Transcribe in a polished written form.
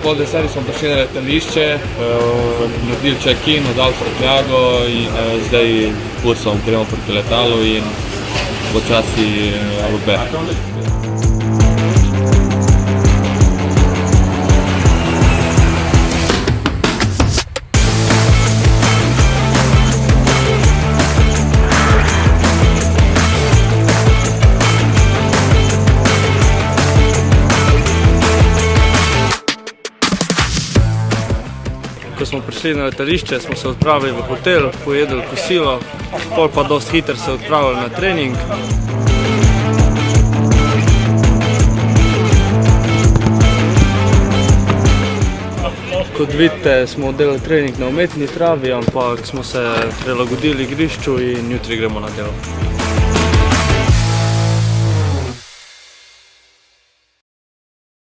pol 10 smo prišli na letališče, naredili check-in, oddali prtljago in zdaj kursom gremo proti letalu in počasi v beh. Ko smo prišli na letališče, smo se odpravili v hotel, pojedli kosilo, pol pa dosti hitro se odpravili na trening. Kot vidite, smo delali trening na umetni travi, ampak smo se prilagodili igrišču in jutri gremo na delo.